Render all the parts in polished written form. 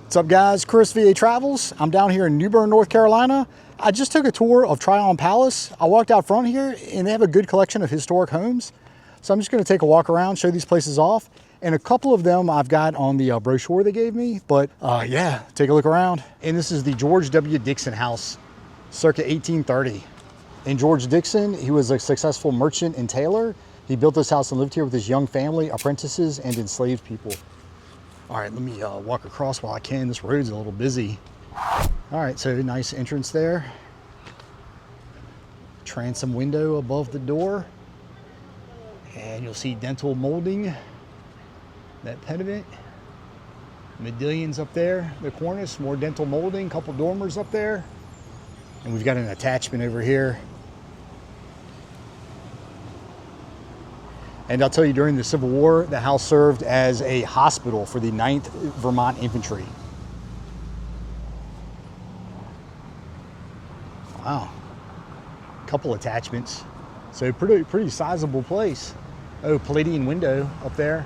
What's up guys, Chris VA Travels. I'm down here in New Bern, North Carolina. I just took a tour of Tryon Palace. I walked out front here and they have a good collection of historic homes. So I'm just gonna take a walk around, show these places off. And a couple of them I've got on the brochure they gave me, but yeah, take a look around. And this is the George W. Dixon house, circa 1830. And George Dixon, he was a successful merchant and tailor. He built this house and lived here with his young family, apprentices, and enslaved people. All right, let me walk across while I can. This road's a little busy. All right, so nice entrance there. Transom window above the door. And you'll see dental molding, that pediment. Medallions up there, the cornice, more dental molding, couple dormers up there. And we've got an attachment over here. And I'll tell you, during the Civil War, the house served as a hospital for the 9th Vermont Infantry. Wow, couple attachments. So pretty sizable place. Oh, Palladian window up there.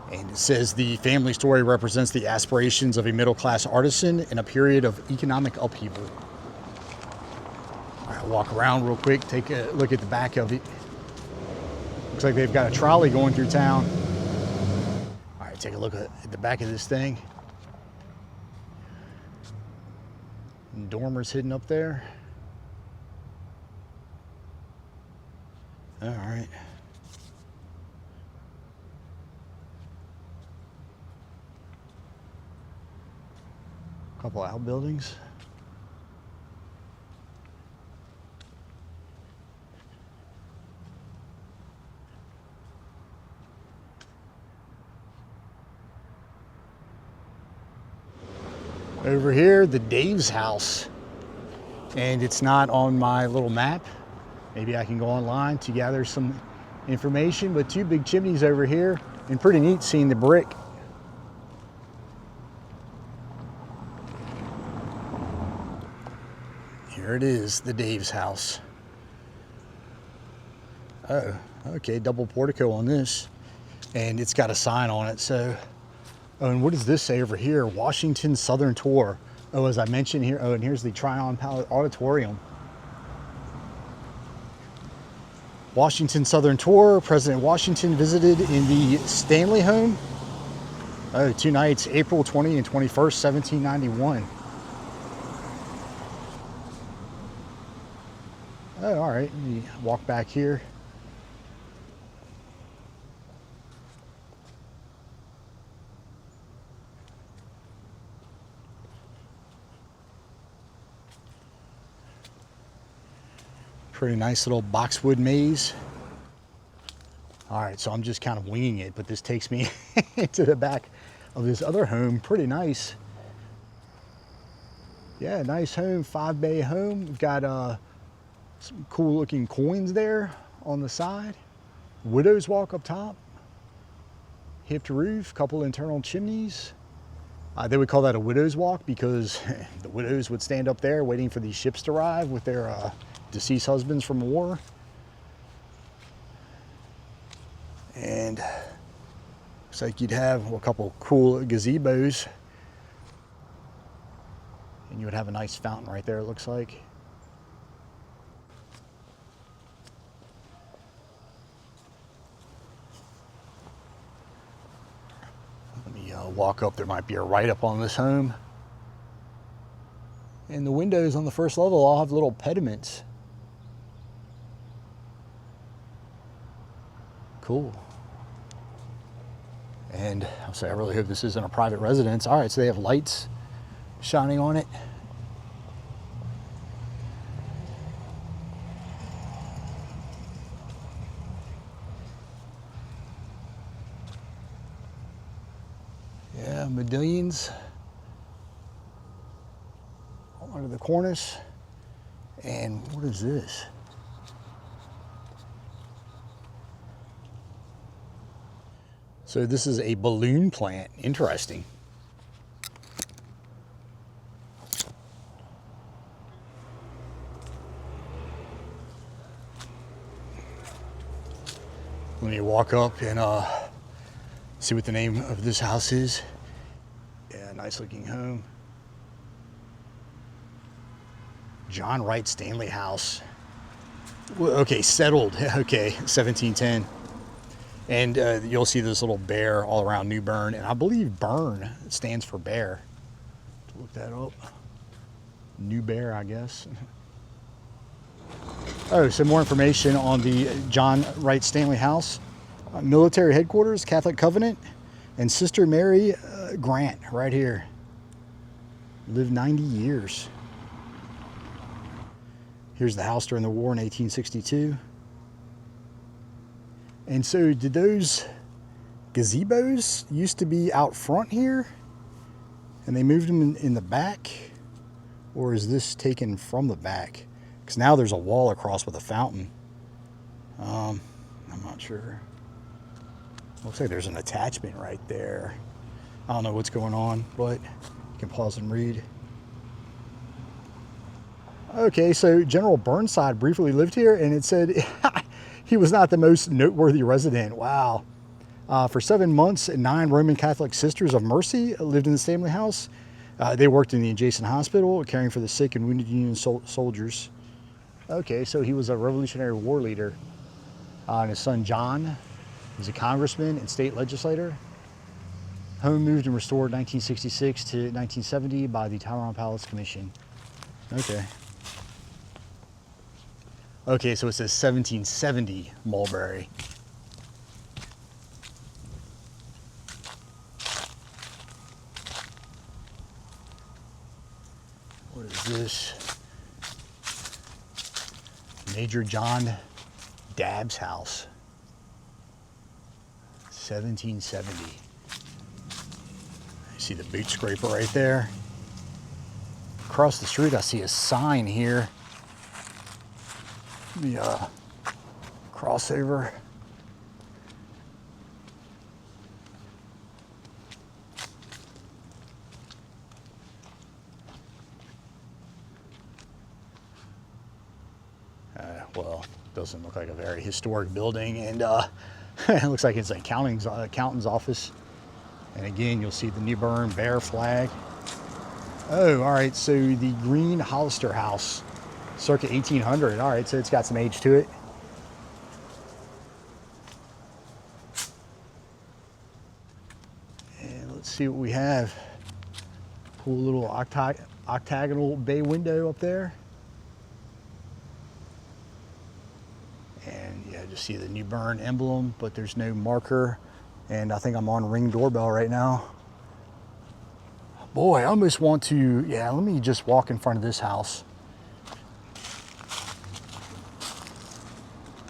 And it says the family story represents the aspirations of a middle-class artisan in a period of economic upheaval. All right, I'll walk around real quick, take a look at the back of it. Looks like they've got a trolley going through town. All right, take a look at the back of this thing. And dormers hidden up there. All right. Couple outbuildings. Over here, the Dave's house. And it's not on my little map. Maybe I can go online to gather some information, but two big chimneys over here, and pretty neat seeing the brick. Here it is, the Dave's house. Oh, okay, double portico on this. And it's got a sign on it, so. Oh, and what does this say over here? Washington Southern Tour. Oh, as I mentioned here, oh, and here's the Tryon Palace Auditorium. Washington Southern Tour, President Washington visited in the Stanley home. Oh, 2 nights, April 20 and 21st, 1791. Oh, all right, let me walk back here. Pretty nice little boxwood maze. All right, so I'm just kind of winging it, but this takes me to the back of this other home. Pretty nice. Yeah, nice home, 5-bay home. We've got some cool looking coins there on the side. Widow's walk up top. Hipped roof, couple internal chimneys. They would call that a widow's walk because the widows would stand up there waiting for these ships to arrive with their deceased husbands from war. And looks like you'd have a couple cool gazebos. And you would have a nice fountain right there, it looks like. Walk up, there might be a write up on this home. And the windows on the first level all have little pediments. Cool. And I'll say I really hope this isn't a private residence. All right, so they have lights shining on it. Yeah, medallions under the cornice. And what is this? So this is a balloon plant. Interesting. Let me walk up and see what the name of this house is. Yeah, nice looking home. John Wright Stanley House. Okay, settled. Okay, 1710. And you'll see this little bear all around New Bern. And I believe Bern stands for bear. Look that up. New Bear, I guess. Oh, some more information on the John Wright Stanley House. Military headquarters, Catholic Covenant, and Sister Mary Grant right here. Lived 90 years. Here's the house during the war in 1862. And so did those gazebos used to be out front here and they moved them in the back? Or is this taken from the back? Because now there's a wall across with a fountain. I'm not sure. Looks like there's an attachment right there. I don't know what's going on, but you can pause and read. Okay, so General Burnside briefly lived here, and it said he was not the most noteworthy resident. Wow. For 7 months, 9 Roman Catholic Sisters of Mercy lived in the Stanley House. They worked in the adjacent hospital, caring for the sick and wounded Union soldiers. Okay, so he was a Revolutionary War leader. And his son John was a congressman and state legislator. Home moved and restored 1966 to 1970 by the Tyrone Palace Commission. Okay. Okay, so it says 1770 Mulberry. What is this? Major John Dabb's house. 1770. You see the boot scraper right there. Across the street, I see a sign here. The crossover. Well, doesn't look like a very historic building, and it looks like it's an accountant's office. And again, you'll see the New Bern Bear flag. Oh, all right, so the green Hollister House, circa 1800. All right, so it's got some age to it. And let's see what we have. Cool little octagonal bay window up there. And yeah, just see the New Bern emblem, but there's no marker. And I think I'm on Ring doorbell right now. Boy, I almost want to, yeah, let me just walk in front of this house.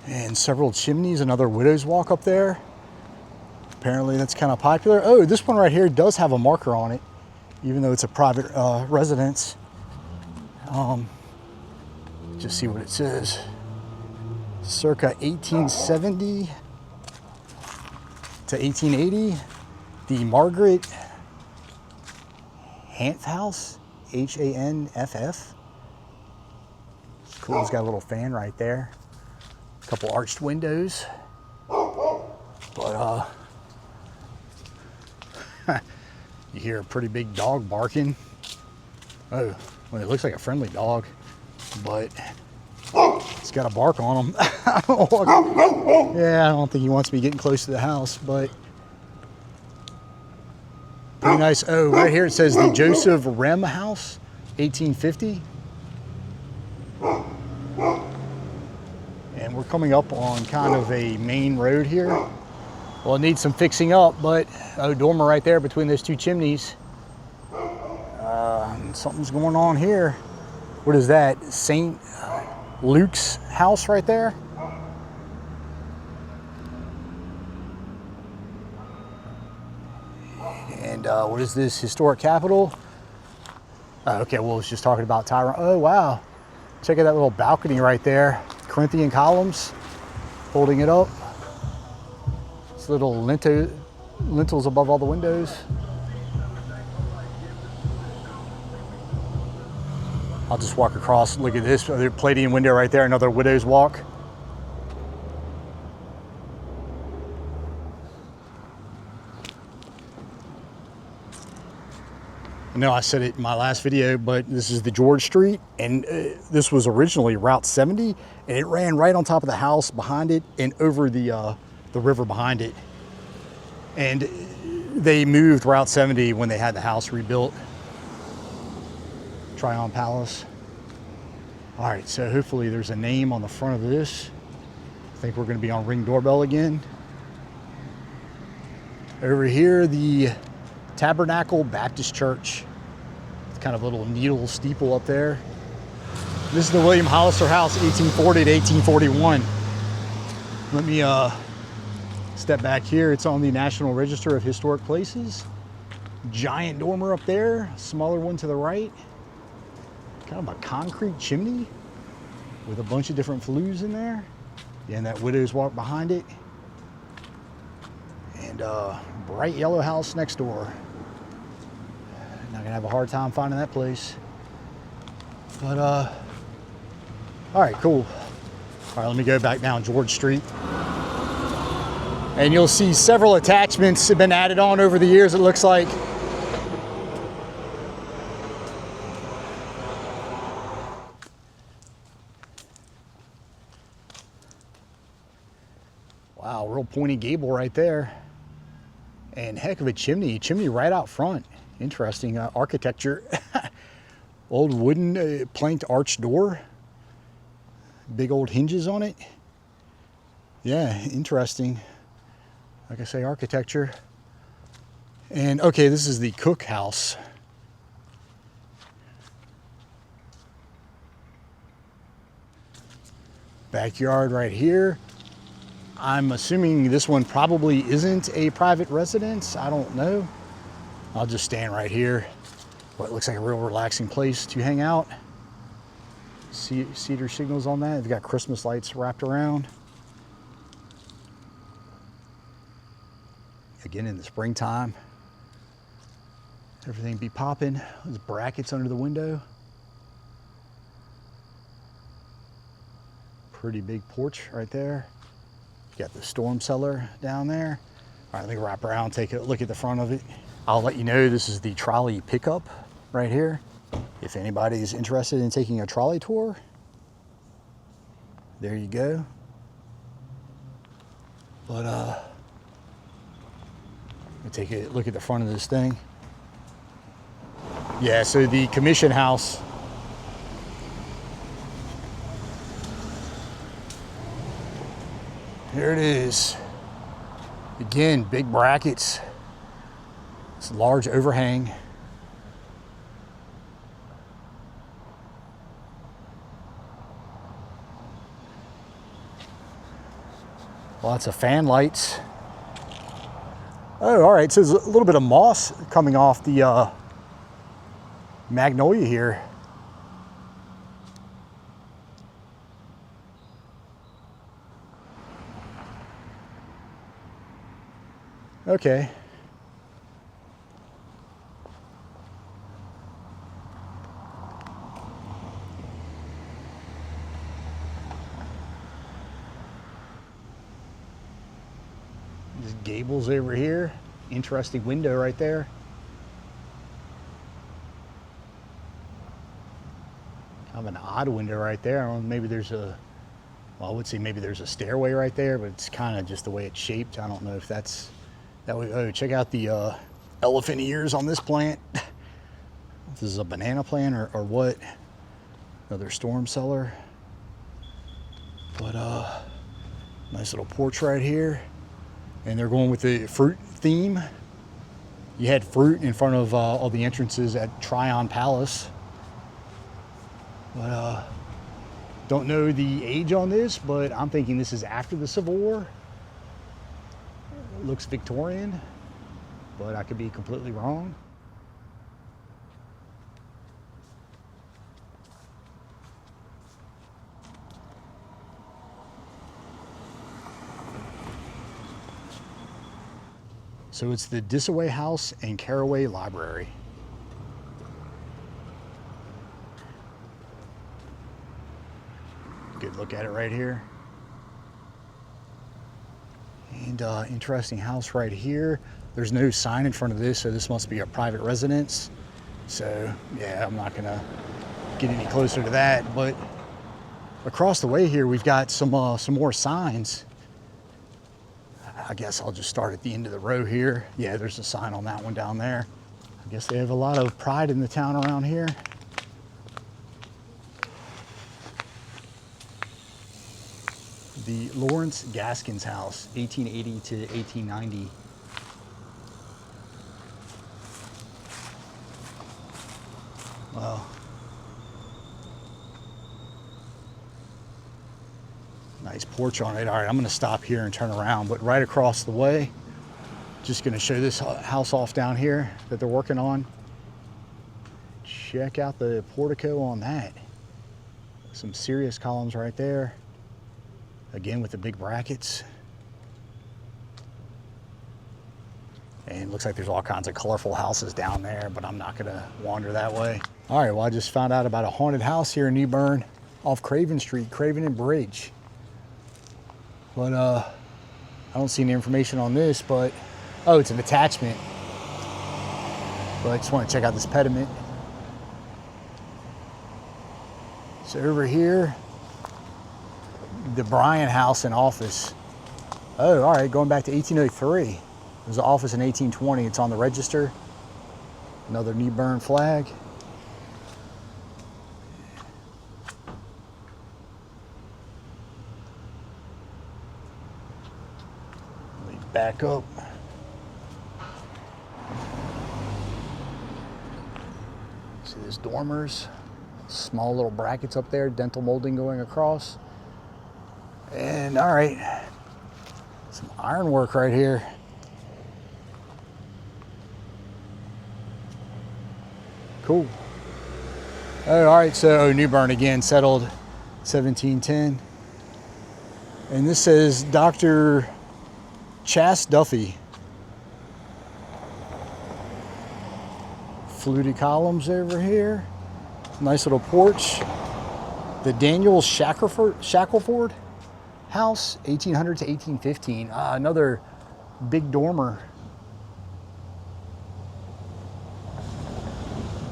And several chimneys, another widow's walk up there. Apparently that's kind of popular. Oh, this one right here does have a marker on it, even though it's a private residence. Just see what it says. Circa 1870 to 1880, the Margaret Hanff House, Hanff. It's cool, it's got a little fan right there. A couple arched windows. But you hear a pretty big dog barking. Oh, well, it looks like a friendly dog, but it's got a bark on him. Yeah, I don't think he wants me getting close to the house, but pretty nice. Oh, right here it says the Joseph Rem House, 1850. And we're coming up on kind of a main road here. Well, it needs some fixing up, but oh, dormer right there between those two chimneys. Something's going on here. What is that? St. Luke's house right there. And what is this? Historic Capitol? Okay, well, I was just talking about Tyrone. Oh, wow. Check out that little balcony right there. Corinthian columns holding it up. It's little lintels above all the windows. I'll just walk across. Look at this other Palladian window right there, another widow's walk. I know I said it in my last video, but this is the George Street, and this was originally Route 70, and it ran right on top of the house behind it and over the river behind it. And they moved Route 70 when they had the house rebuilt. Tryon Palace. All right, so hopefully there's a name on the front of this. I think we're going to be on Ring Doorbell again. Over here, the Tabernacle Baptist Church. It's kind of a little needle steeple up there. This is the William Hollister House, 1840 to 1841. Let me step back here. It's on the National Register of Historic Places. Giant dormer up there, smaller one to the right. Kind of a concrete chimney with a bunch of different flues in there. Yeah, and that widow's walk behind it. And bright yellow house next door. Not gonna have a hard time finding that place. But all right, cool. All right, let me go back down George Street. And you'll see several attachments have been added on over the years, it looks like. Wow, real pointy gable right there. And heck of a chimney right out front. Interesting architecture. Old wooden planked arch door. Big old hinges on it. Yeah, interesting. Like I say, architecture. And okay, this is the cook house. Backyard right here. I'm assuming this one probably isn't a private residence. I don't know. I'll just stand right here. What looks like a real relaxing place to hang out. Cedar signals on that. They've got Christmas lights wrapped around. Again, in the springtime, everything be popping. There's brackets under the window. Pretty big porch right there. Got the storm cellar down there. All right, let me wrap around, take a look at the front of it. I'll let you know this is the trolley pickup right here. If anybody's interested in taking a trolley tour, there you go. But let me take a look at the front of this thing. Yeah, so the commission house. There it is. Again, big brackets. It's a large overhang. Lots of fan lights. Oh, all right, so there's a little bit of moss coming off the magnolia here. Okay. There's gables over here. Interesting window right there. Kind of an odd window right there. I don't know, maybe there's a, well, I would say maybe there's a stairway right there, but it's kind of just the way it's shaped. I don't know if that's that way. Oh, check out the elephant ears on this plant. If this is a banana plant or what. Another storm cellar. But nice little porch right here. And they're going with the fruit theme. You had fruit in front of all the entrances at Tryon Palace. But don't know the age on this, but I'm thinking this is after the Civil War. It looks Victorian, but I could be completely wrong. So it's the Disaway House and Caraway Library. Good look at it right here. And interesting house right here. There's no sign in front of this, so this must be a private residence. So yeah, I'm not gonna get any closer to that. But across the way here, we've got some more signs. I guess I'll just start at the end of the row here. Yeah, there's a sign on that one down there. I guess they have a lot of pride in the town around here. The Lawrence Gaskins House, 1880 to 1890. Wow. Nice porch on it. All right, I'm gonna stop here and turn around, but right across the way, just gonna show this house off down here that they're working on. Check out the portico on that. Some serious columns right there. Again with the big brackets. And looks like there's all kinds of colorful houses down there, but I'm not gonna wander that way. All right, well, I just found out about a haunted house here in New Bern off Craven Street, Craven and Bridge. But I don't see any information on this, but, oh, it's an attachment. But I just want to check out this pediment. So over here, the Bryan House and office. Oh, all right, going back to 1803. There's an office in 1820. It's on the register. Another New Bern flag. Let me back up. See this dormers. Small little brackets up there, dental molding going across. And all right, some ironwork right here. Cool. Oh, all right, so New Bern again, settled 1710. And this says Dr. Chas Duffy. Fluted columns over here. Nice little porch. The Daniel Shackelford House, 1800 to 1815. Another big dormer.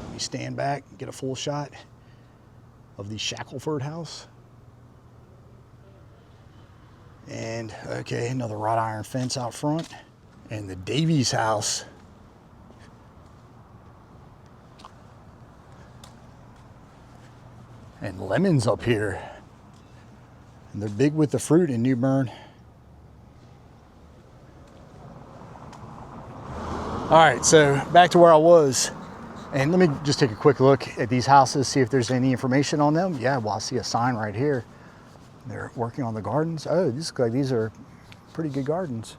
Let me stand back and get a full shot of the Shackelford House. And okay, another wrought iron fence out front. And the Davies House. And lemons up here. And they're big with the fruit in New Bern. All right, so back to where I was. And let me just take a quick look at these houses, see if there's any information on them. Yeah, well, I see a sign right here. They're working on the gardens. Oh, these look like these are pretty good gardens.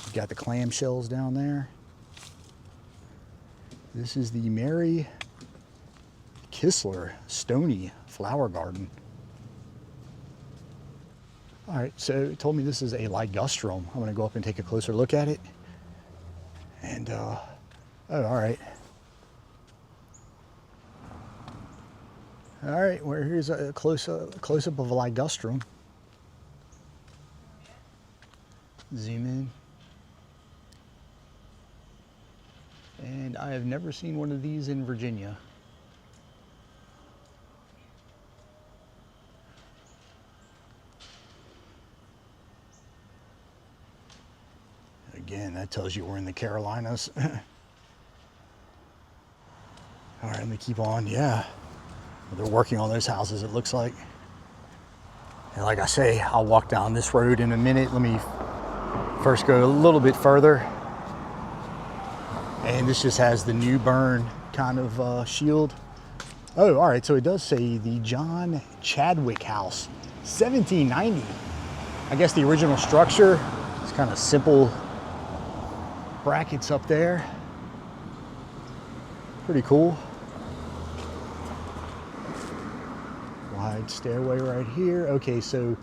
You got the clamshells down there. This is the Mary Kistler Stony Flower Garden. All right, so it told me this is a ligustrum. I'm gonna go up and take a closer look at it. And, oh, all right. All right, well, here's a close-up of a ligustrum. Zoom in. And I have never seen one of these in Virginia. Again, that tells you we're in the Carolinas. All right, let me keep on. Yeah, they're working on those houses, it looks like. And like I say, I'll walk down this road in a minute. Let me first go a little bit further. And this just has the New Bern kind of shield. Oh, all right, so it does say the John Chadwick House, 1790. I guess the original structure is kind of simple brackets up there. Pretty cool. Wide stairway right here. Okay, so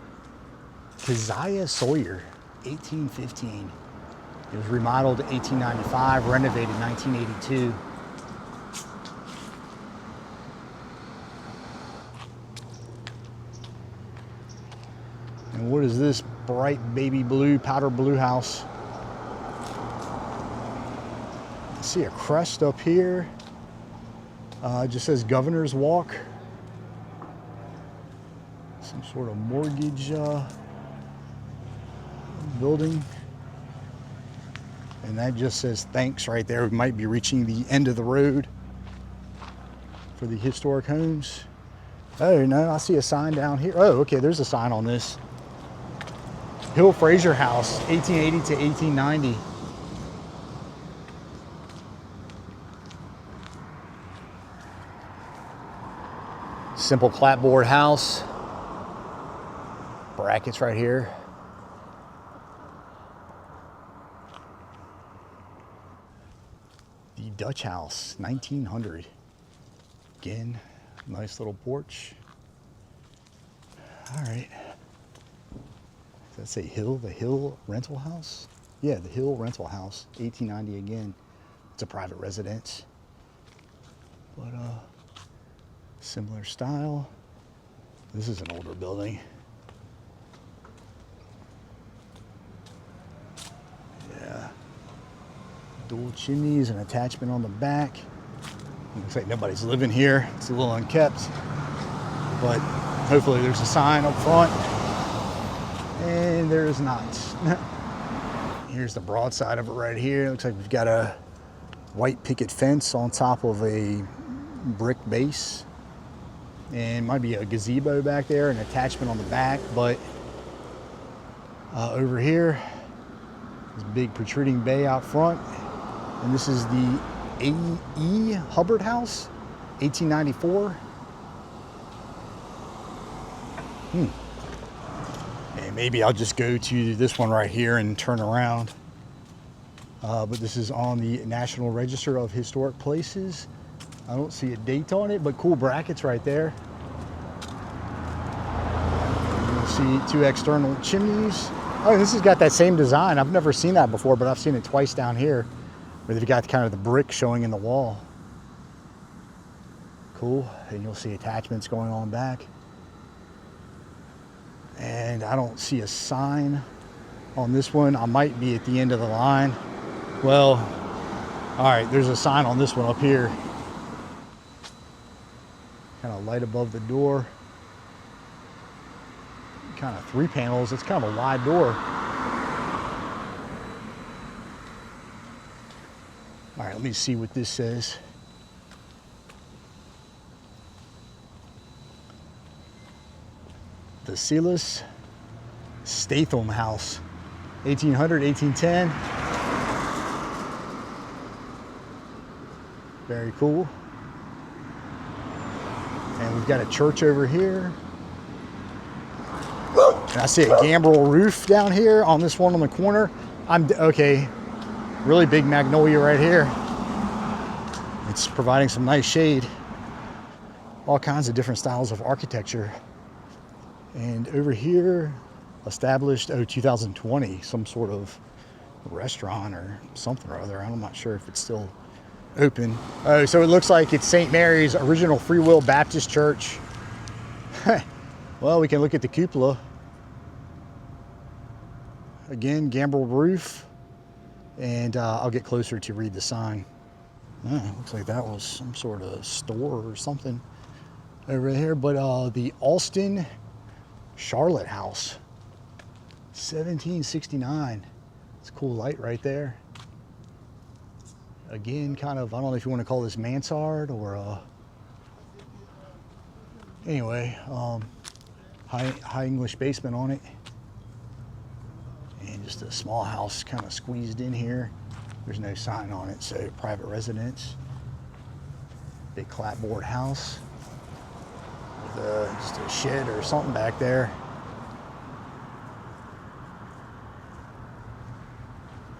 Keziah Sawyer, 1815. It was remodeled in 1895, renovated in 1982. And what is this bright baby blue, powder blue house? I see a crest up here. It just says Governor's Walk. Some sort of mortgage building. And that just says thanks right there. We might be reaching the end of the road for the historic homes. Oh no, I see a sign down here. Oh, okay, there's a sign on this. Hill Fraser House, 1880 to 1890. Simple clapboard house. Brackets right here. The Dutch House, 1900. Again, nice little porch. All right. Does that say Hill? The Hill Rental House? Yeah, the Hill Rental House, 1890 again. It's a private residence. But similar style. This is an older building. Yeah. Dual chimneys and attachment on the back. Looks like nobody's living here. It's a little unkept, but hopefully there's a sign up front. And there is not. Here's the broadside of it right here. Looks like we've got a white picket fence on top of a brick base. And might be a gazebo back there, an attachment on the back, but over here, this big protruding bay out front. And this is the A.E. Hubbard House, 1894. And maybe I'll just go to this one right here and turn around. But this is on the National Register of Historic Places. I don't see a date on it, but cool brackets right there. You'll see two external chimneys. Oh, this has got that same design. I've never seen that before, but I've seen it twice down here, where they've got kind of the brick showing in the wall. Cool. And you'll see attachments going on back. And I don't see a sign on this one. I might be at the end of the line. Well, all right, there's a sign on this one up here. Kind of light above the door. Kind of 3 panels. It's kind of a wide door. All right, let me see what this says. The Silas Statham House, 1800, 1810. Very cool. And we've got a church over here. And I see a gambrel roof down here on this one on the corner. Okay, really big magnolia right here. It's providing some nice shade. All kinds of different styles of architecture. And over here, established, 2020, some sort of restaurant or something or other. I'm not sure if it's still open. Oh, so it looks like it's St. Mary's Original Free Will Baptist Church. Well, we can look at the cupola. Again, gambrel roof. And I'll get closer to read the sign. Looks like that was some sort of store or something over here. But the Alston Charlotte House, 1769. It's a cool light right there. Again, kind of, I don't know if you want to call this mansard or anyway, high English basement on it. And just a small house kind of squeezed in here. There's no sign on it, so private residence. Big clapboard house with just a shed or something back there.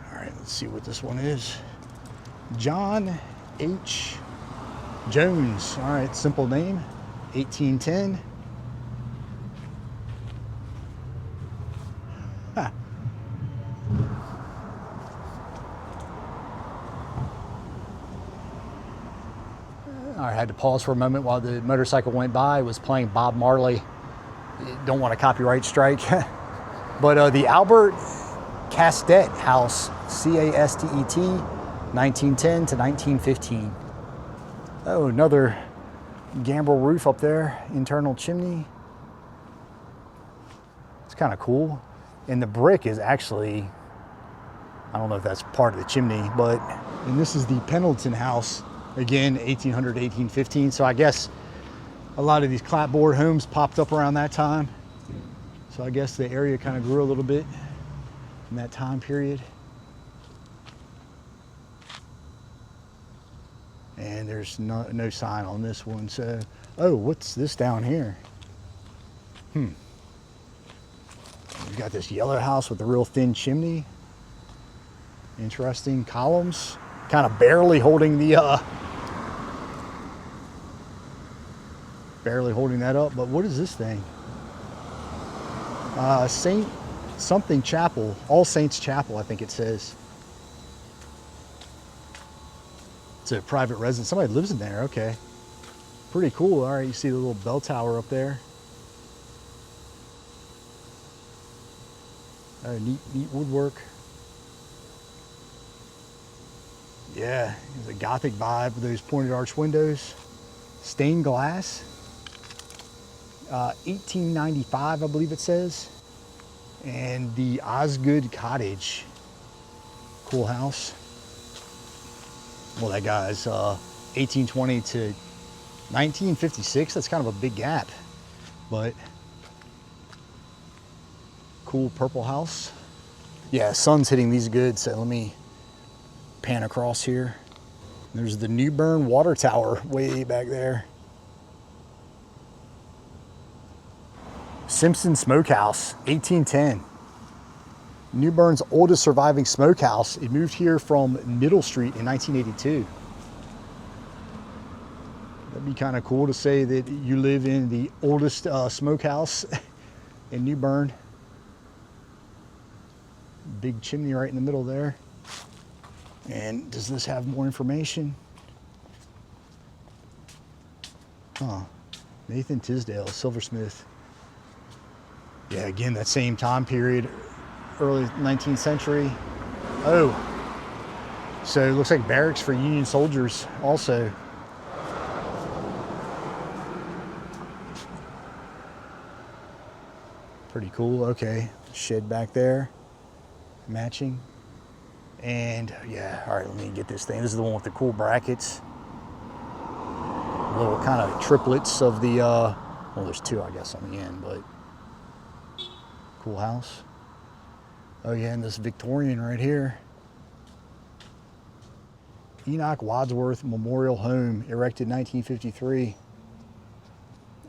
All right, let's see what this one is. John H. Jones. All right, simple name, 1810. Huh. I had to pause for a moment while the motorcycle went by. It was playing Bob Marley. Don't want a copyright strike. But the Albert Castet House, C-A-S-T-E-T, 1910 to 1915. Oh, another gambrel roof up there, internal chimney. It's kind of cool. And the brick is actually, I don't know if that's part of the chimney, but, and this is the Pendleton House. Again, 1800, 1815. So I guess a lot of these clapboard homes popped up around that time. So I guess the area kind of grew a little bit in that time period. And there's no sign on this one. So, oh, what's this down here? We've got this yellow house with a real thin chimney. Interesting columns, kind of barely holding the, barely holding that up. But what is this thing? Saint something Chapel, All Saints Chapel, I think it says. It's a private residence. Somebody lives in there. Okay, pretty cool. All right, you see the little bell tower up there. Oh, neat woodwork. Yeah, there's a Gothic vibe with those pointed arch windows. Stained glass. 1895, I believe it says. And the Osgood Cottage. Cool house. Well, that guy's 1820 to 1956. That's kind of a big gap, but cool purple house. Yeah, sun's hitting these good, so let me pan across here. There's the New Bern water tower way back there. Simpson Smokehouse, 1810. New Bern's oldest surviving smokehouse. It moved here from Middle Street in 1982. That'd be kind of cool to say that you live in the oldest smokehouse in New Bern. Big chimney right in the middle there. And does this have more information? Huh. Nathan Tisdale, silversmith. Yeah, again, that same time period, early 19th century. Oh, so it looks like barracks for Union soldiers also. Pretty cool. Okay, shed back there, matching. And yeah, all right, let me get this thing. This is the one with the cool brackets. Little kind of triplets of the, well, there's two, I guess, on the end, but cool house. Oh yeah, and this Victorian right here. Enoch Wadsworth Memorial Home, erected 1953.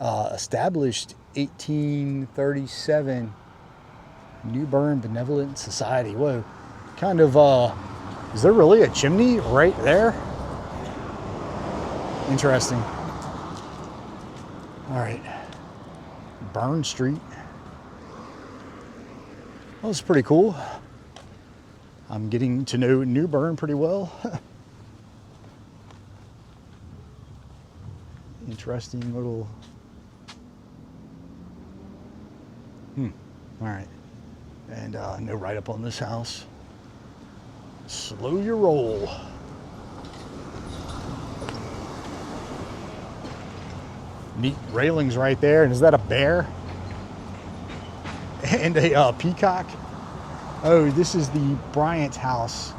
Established 1837. New Bern Benevolent Society. Whoa, kind of, is there really a chimney right there? Interesting. All right, Bern Street. Well, it's pretty cool. I'm getting to know New Bern pretty well. Interesting little, all right. And no write-up on this house. Slow your roll. Neat railings right there. And is that a bear? And a peacock. Oh, this is the Bryant House,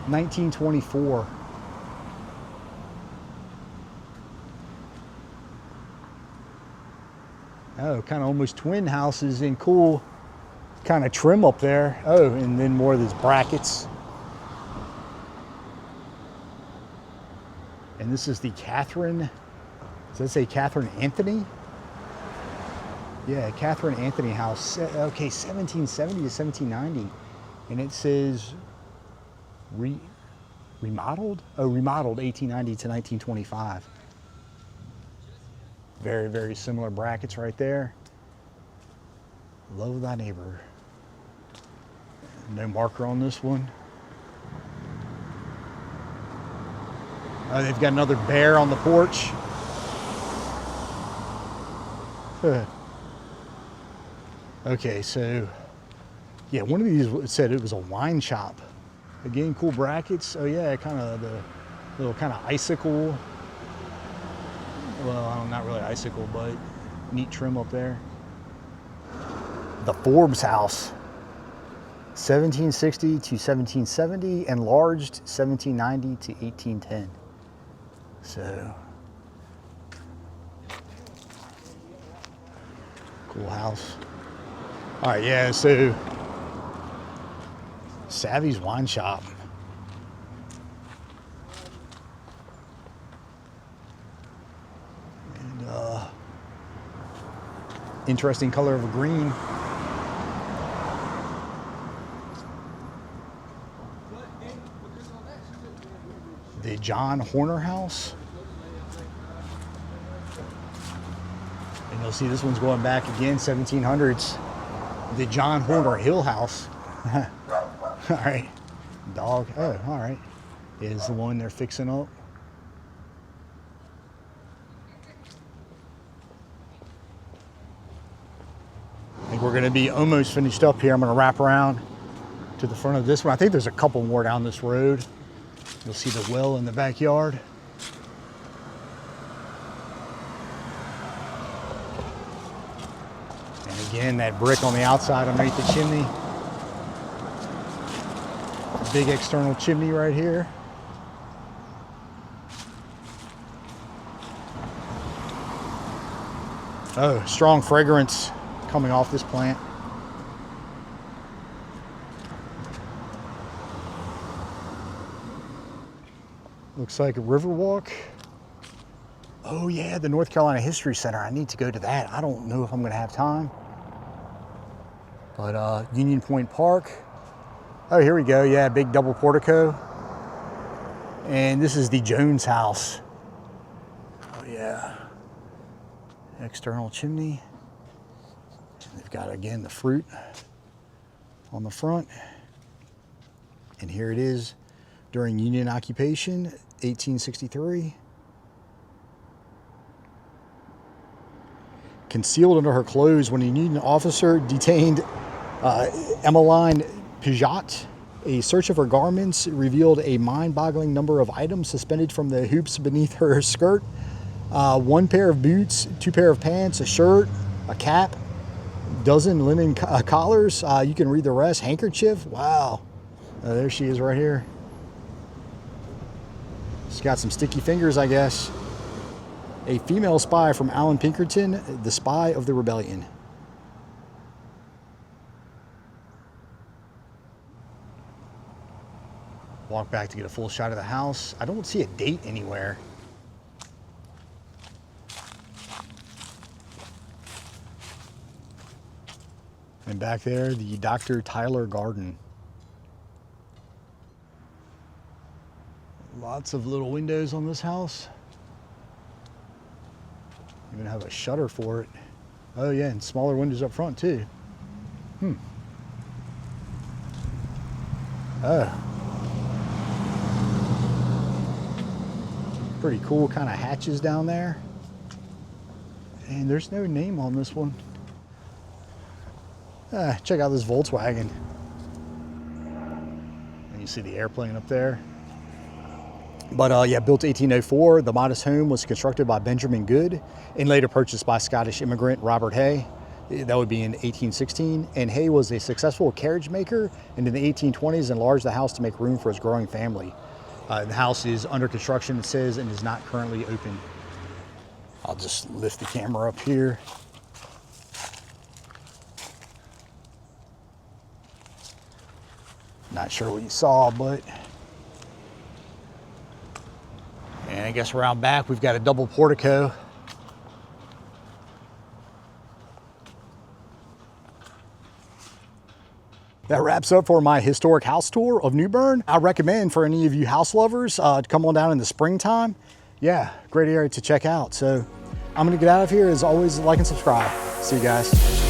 1924. Oh, kind of almost twin houses and cool kind of trim up there. Oh, and then more of these brackets. And this is the Catherine, does that say Catherine Anthony? Yeah, Catherine Anthony House. Okay, 1770 to 1790. And it says remodeled? Oh, remodeled 1890 to 1925. Very, very similar brackets right there. Love thy neighbor. No marker on this one. Oh, they've got another bear on the porch. Okay, so yeah, one of these said it was a wine shop. Again, cool brackets. Oh yeah, kind of the little kind of icicle. Well, not really icicle, but neat trim up there. The Forbes house, 1760 to 1770, enlarged 1790 to 1810. So, cool house. All right, yeah, so Savvy's Wine Shop. And interesting color of a green. The John Horner House. And you'll see this one's going back again, 1700s. The John Horner Hill House. All right, dog, oh, all right. Is the one they're fixing up. I think we're gonna be almost finished up here. I'm gonna wrap around to the front of this one. I think there's a couple more down this road. You'll see the well in the backyard. And again, that brick on the outside underneath the chimney. Big external chimney right here. Oh, strong fragrance coming off this plant. Looks like a Riverwalk. Oh yeah, the North Carolina History Center. I need to go to that. I don't know if I'm gonna have time. But Union Point Park. Oh, here we go. Yeah, big double portico. And this is the Jones house. Oh yeah. External chimney. And they've got, again, the fruit on the front. And here it is during Union occupation, 1863. Concealed under her clothes when a Union officer detained Emmeline Pijot. A search of her garments revealed a mind-boggling number of items suspended from the hoops beneath her skirt. One pair of boots, 2 pair of pants, a shirt, a cap, dozen linen collars. You can read the rest. Handkerchief. Wow. There she is right here. She's got some sticky fingers, I guess. A female spy from Alan Pinkerton, the spy of the rebellion. Walk back to get a full shot of the house. I don't see a date anywhere. And back there, the Dr. Tyler Garden. Lots of little windows on this house. Even have a shutter for it. Oh yeah, and smaller windows up front too. Oh. Pretty cool kind of hatches down there. And there's no name on this one. Check out this Volkswagen. And you see the airplane up there. But yeah, built 1804, the modest home was constructed by Benjamin Good and later purchased by Scottish immigrant Robert Hay. That would be in 1816. And Hay was a successful carriage maker, and in the 1820s enlarged the house to make room for his growing family. The house is under construction, it says, and is not currently open. I'll just lift the camera up here. Not sure what you saw, but... And I guess around back, we've got a double portico. That wraps up for my historic house tour of New Bern. I recommend for any of you house lovers to come on down in the springtime. Yeah, great area to check out. So I'm gonna get out of here. As always, like and subscribe. See you guys.